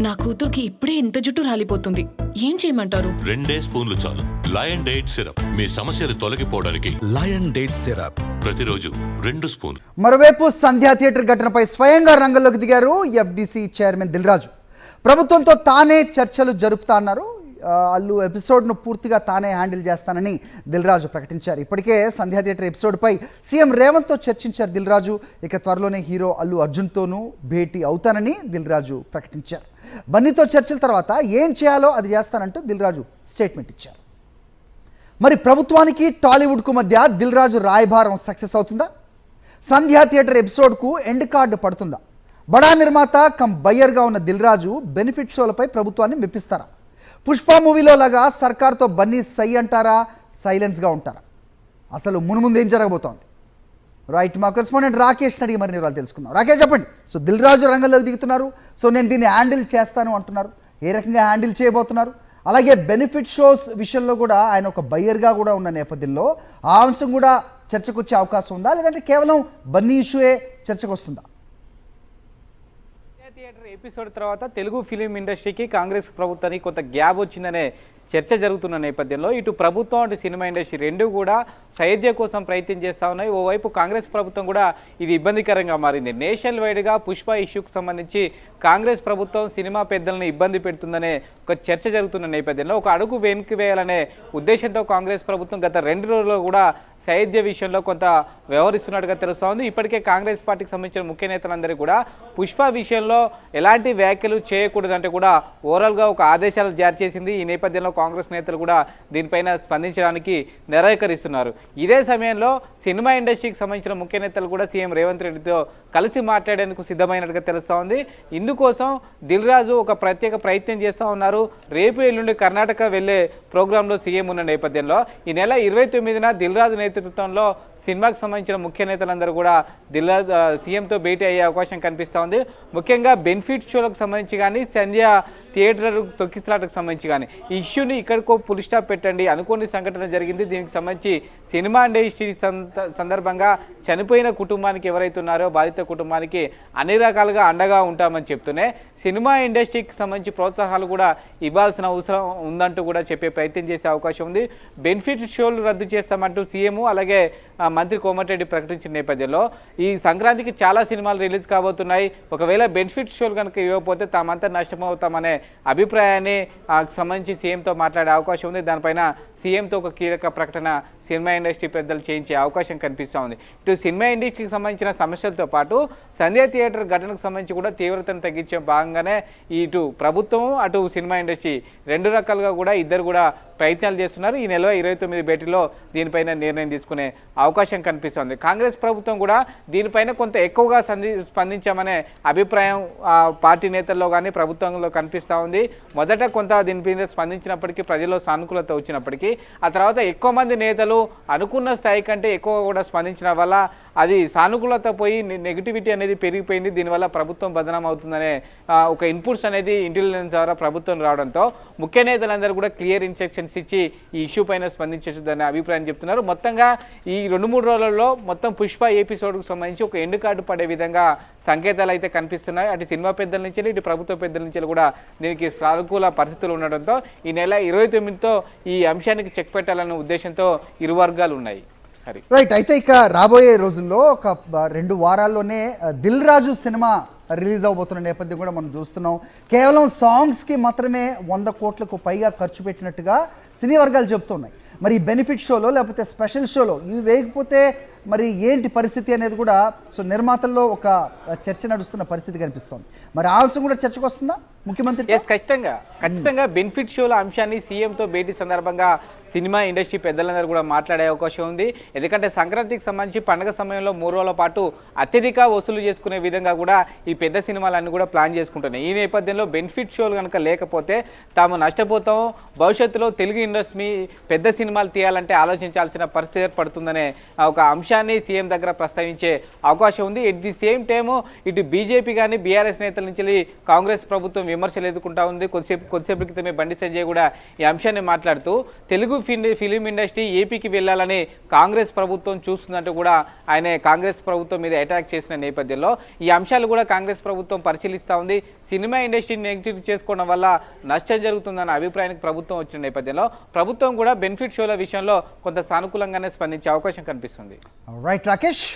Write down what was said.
నా కూతురికి ఇప్పుడే ఇంత జుట్టు రాలిపోతుంది, ఏం చేయమంటారు? 2 స్పూన్లు చాలు. లయన్ డేట్ సిరప్ మీ సమస్యలు తొలగిపోవడానికి. లయన్ డేట్ సిరప్ ప్రతిరోజు 2 స్పూన్లు. మరోవైపు సంధ్యా థియేటర్ ఘటనపై స్వయంగా రంగంలోకి దిగారు ఎఫ్డిసి చైర్మన్ దిల్ రాజు. ప్రభుత్వంతో తానే చర్చలు జరుపుతా అన్నారు. అల్లు ఎపిసోడ్ను పూర్తిగా తానే హ్యాండిల్ చేస్తానని దిల్ రాజు ప్రకటించారు. ఇప్పటికే సంధ్యా థియేటర్ ఎపిసోడ్పై సీఎం రేవంత్తో చర్చించారు దిల్ రాజు. ఇక త్వరలోనే హీరో అల్లు అర్జున్తోనూ భేటీ అవుతానని దిల్ రాజు ప్రకటించారు. బన్నీతో చర్చల తర్వాత ఏం చేయాలో అది చేస్తానంటూ దిల్ రాజు స్టేట్మెంట్ ఇచ్చారు. మరి ప్రభుత్వానికి టాలీవుడ్కు మధ్య దిల్ రాజు రాయబారం సక్సెస్ అవుతుందా? సంధ్యా థియేటర్ ఎపిసోడ్కు ఎండ్ కార్డు పడుతుందా? బడా నిర్మాత కమ్ బయ్యర్గా ఉన్న దిల్ రాజు బెనిఫిట్ షోలపై ప్రభుత్వాన్ని మెప్పిస్తారా? పుష్ప మూవీలో లాగా సర్కార్తో బన్నీ సై అంటారా, సైలెన్స్గా ఉంటారా? అసలు మునుముందు ఏం జరగబోతోంది? రైట్, మా కరెస్పాండెంట్ రాకేష్ అడిగి మరి వాళ్ళు తెలుసుకుందాం. రాకేష్ చెప్పండి. సో దిల్ రాజు రంగంలోకి దిగుతున్నారు. సో నేను దీన్ని హ్యాండిల్ చేస్తాను అంటున్నారు. ఏ రకంగా హ్యాండిల్ చేయబోతున్నారు? అలాగే బెనిఫిట్ షోస్ విషయంలో కూడా ఆయన ఒక బయ్యర్గా కూడా ఉన్న నేపథ్యంలో ఆ అంశం కూడా చర్చకు వచ్చే అవకాశం ఉందా, లేదంటే కేవలం బన్నీ ఇష్యూయే చర్చకు వస్తుందా? థియేటర్ ఎపిసోడ్ తర్వాత తెలుగు ఫిలిం ఇండస్ట్రీకి కాంగ్రెస్ ప్రభుత్వానికి కొంత గ్యాప్ వచ్చిందనే చర్చ జరుగుతున్న నేపథ్యంలో ఇటు ప్రభుత్వం అటు సినిమా ఇండస్ట్రీ రెండు కూడా సైద్య కోసం ప్రయత్నం చేస్తూ ఉన్నాయి. ఓవైపు కాంగ్రెస్ ప్రభుత్వం కూడా ఇది ఇబ్బందికరంగా మారింది. నేషనల్ వైడ్గా పుష్ప ఇష్యూకి సంబంధించి కాంగ్రెస్ ప్రభుత్వం సినిమా పెద్దలను ఇబ్బంది పెడుతుందనే ఒక చర్చ జరుగుతున్న నేపథ్యంలో ఒక అడుగు వెనక్కి వేయాలనే ఉద్దేశంతో కాంగ్రెస్ ప్రభుత్వం గత 2 రోజుల్లో కూడా సైద్య విషయంలో కొంత వ్యవహరిస్తున్నట్టుగా తెలుస్తూ ఉంది. ఇప్పటికే కాంగ్రెస్ పార్టీకి సంబంధించిన ముఖ్య నేతలందరూ కూడా పుష్ప విషయంలో ఎలాంటి వ్యాఖ్యలు చేయకూడదంటే కూడా ఓవరాల్గా ఒక ఆదేశాలు జారీ చేసింది. ఈ నేపథ్యంలో కాంగ్రెస్ నేతలు కూడా దీనిపైన స్పందించడానికి నిరాకరిస్తున్నారు. ఇదే సమయంలో సినిమా ఇండస్ట్రీకి సంబంధించిన ముఖ్య నేతలు కూడా సీఎం రేవంత్ రెడ్డితో కలిసి మాట్లాడేందుకు సిద్ధమైనట్టుగా తెలుస్తూ ఉంది. ఇందుకోసం దిల్ రాజు ఒక ప్రత్యేక ప్రయత్నం చేస్తూ ఉన్నారు. రేపు ఎల్లుండి కర్ణాటక వెళ్లే ప్రోగ్రాంలో సీఎం ఉన్న నేపథ్యంలో ఈ నెల 29న దిల్ రాజు నేతృత్వంలో సినిమాకి సంబంధించిన ముఖ్య నేతలందరూ కూడా దిల్ రాజు సీఎంతో భేటీ అయ్యే అవకాశం కనిపిస్తూ ఉంది. ముఖ్యంగా బెనిఫిట్ షోలకు సంబంధించి కానీ సంధ్యా థియేటర్ తొక్కిసలాటకు సంబంధించి కానీ ఈ ఇష్యూని ఇక్కడికో పులి స్టాప్ పెట్టండి, అనుకోని సంఘటన జరిగింది, దీనికి సంబంధించి సినిమా ఇండస్ట్రీ సందర్భంగా చనిపోయిన కుటుంబానికి ఎవరైతే ఉన్నారో బాధిత కుటుంబానికి అన్ని రకాలుగా అండగా ఉంటామని చెప్తూనే సినిమా ఇండస్ట్రీకి సంబంధించి ప్రోత్సాహాలు కూడా ఇవ్వాల్సిన అవసరం ఉందంటూ కూడా చెప్పే ప్రయత్నం చేసే అవకాశం ఉంది. బెనిఫిట్ షోలు రద్దు చేస్తామంటూ సీఎం అలాగే మంత్రి కోమటిరెడ్డి ప్రకటించిన నేపథ్యంలో ఈ సంక్రాంతికి చాలా సినిమాలు రిలీజ్ కాబోతున్నాయి. ఒకవేళ బెనిఫిట్ షోలు కనుక ఇవ్వకపోతే తామంతా నష్టమవుతామనే అభిప్రాయాన్ని సంబంధించి సీఎంతో మాట్లాడే అవకాశం ఉంది. దానిపైన సీఎంతో ఒక కీలక ప్రకటన సినిమా ఇండస్ట్రీ పెద్దలు చేయించే అవకాశం కనిపిస్తూ ఉంది. ఇటు సినిమా ఇండస్ట్రీకి సంబంధించిన సమస్యలతో పాటు సంధ్యా థియేటర్ ఘటనకు సంబంధించి కూడా తీవ్రతను తగ్గించే భాగంగానే ఇటు ప్రభుత్వం అటు సినిమా ఇండస్ట్రీ రెండు రకాలుగా కూడా ఇద్దరు కూడా ప్రయత్నాలు చేస్తున్నారు. ఈ నెల 29 భేటీలో దీనిపైన నిర్ణయం తీసుకునే అవకాశం కనిపిస్తోంది. కాంగ్రెస్ ప్రభుత్వం కూడా దీనిపైన కొంత ఎక్కువగా స్పందించామనే అభిప్రాయం పార్టీ నేతల్లో కానీ ప్రభుత్వంలో కనిపిస్తూ ఉంది. మొదట కొంత దీనిపైన స్పందించినప్పటికీ ప్రజల్లో సానుకూలత వచ్చినప్పటికీ ఆ తర్వాత ఎక్కువ మంది నేతలు అనుకున్న స్థాయి కంటే ఎక్కువ కూడా స్పందించడం వల్ల అది సానుకూలత పోయి నెగిటివిటీ అనేది పెరిగిపోయింది. దీనివల్ల ప్రభుత్వం బదనాం అవుతుందనే ఒక ఇన్పుట్స్ అనేది ఇంటెలిజెన్స్ ద్వారా ప్రభుత్వం రావడంతో ముఖ్య నేతలందరూ కూడా క్లియర్ ఇన్స్ట్రక్షన్స్ ఇచ్చి ఈ ఇష్యూ పైన స్పందించేదనే అభిప్రాయం చెప్తున్నారు. మొత్తంగా ఈ 2-3 రోజులలో మొత్తం పుష్ప ఎపిసోడ్కు సంబంధించి ఒక ఎండ్ కార్డు పడే విధంగా సంకేతాలు అయితే కనిపిస్తున్నాయి. అటు సినిమా పెద్దల నుంచి ఇటు ప్రభుత్వ పెద్దల నుంచి కూడా దీనికి సానుకూల పరిస్థితులు ఉండడంతో ఈ నెల 29తో ఈ అంశానికి చెక్ పెట్టాలన్న ఉద్దేశంతో ఇరు వర్గాలు ఉన్నాయి. రైట్, అయితే ఇక రాబోయే రోజుల్లో ఒక 2 వారాల్లోనే దిల్ రాజు సినిమా రిలీజ్ అవబోతున్న నేపథ్యం కూడా మనం చూస్తున్నాం. కేవలం సాంగ్స్కి మాత్రమే 100 కోట్లకు పైగా ఖర్చు పెట్టినట్టుగా సినీ వర్గాలు చెబుతున్నాయి. మరి ఈ బెనిఫిట్ షోలో లేకపోతే స్పెషల్ షోలో ఇవి వేయకపోతే మరి ఏంటి పరిస్థితి అనేది కూడా సో నిర్మాతల్లో ఒక చర్చ నడుస్తున్న పరిస్థితి కనిపిస్తోంది. మరి ఆ అంశం కూడా చర్చకు వస్తుందా ముఖ్యమంత్రి? ఖచ్చితంగా బెనిఫిట్ షోల అంశాన్ని సీఎంతో భేటీ సందర్భంగా సినిమా ఇండస్ట్రీ పెద్దలందరూ కూడా మాట్లాడే అవకాశం ఉంది. ఎందుకంటే సంక్రాంతికి సంబంధించి పండుగ సమయంలో 3 రోజుల పాటు అత్యధిక వసూలు చేసుకునే విధంగా కూడా ఈ పెద్ద సినిమాలన్నీ కూడా ప్లాన్ చేసుకుంటున్నాయి. ఈ నేపథ్యంలో బెనిఫిట్ షోలు కనుక లేకపోతే తాము నష్టపోతాం, భవిష్యత్తులో తెలుగు ఇండస్ట్రీ పెద్ద సినిమాలు తీయాలంటే ఆలోచించాల్సిన పరిస్థితి ఏర్పడుతుందనే ఒక అంశాన్ని సీఎం దగ్గర ప్రస్తావించే అవకాశం ఉంది. ఎట్ ది సేమ్ టైము ఇటు బీజేపీ కానీ బీఆర్ఎస్ నేతల నుంచి కాంగ్రెస్ ప్రభుత్వం విమర్శలు ఎదుర్కొంటా ఉంది. కొద్దిసేపు క్రితమే బండి సంజయ్ కూడా ఈ అంశాన్ని మాట్లాడుతూ తెలుగు ఫిలిం ఇండస్ట్రీ ఏపీకి వెళ్ళాలని కాంగ్రెస్ ప్రభుత్వం చూస్తుందంటూ కూడా ఆయన కాంగ్రెస్ ప్రభుత్వం మీద అటాక్ చేసిన నేపథ్యంలో ఈ అంశాలు కూడా కాంగ్రెస్ ప్రభుత్వం పరిశీలిస్తూ ఉంది. సినిమా ఇండస్ట్రీని నెగిటివ్ చేసుకోవడం వల్ల నష్టం జరుగుతుందన్న అభిప్రాయానికి ప్రభుత్వం వచ్చిన నేపథ్యంలో ప్రభుత్వం కూడా బెనిఫిట్ షోల విషయంలో కొంత సానుకూలంగానే స్పందించే అవకాశం కనిపిస్తుంది. రైట్ రాకేష్.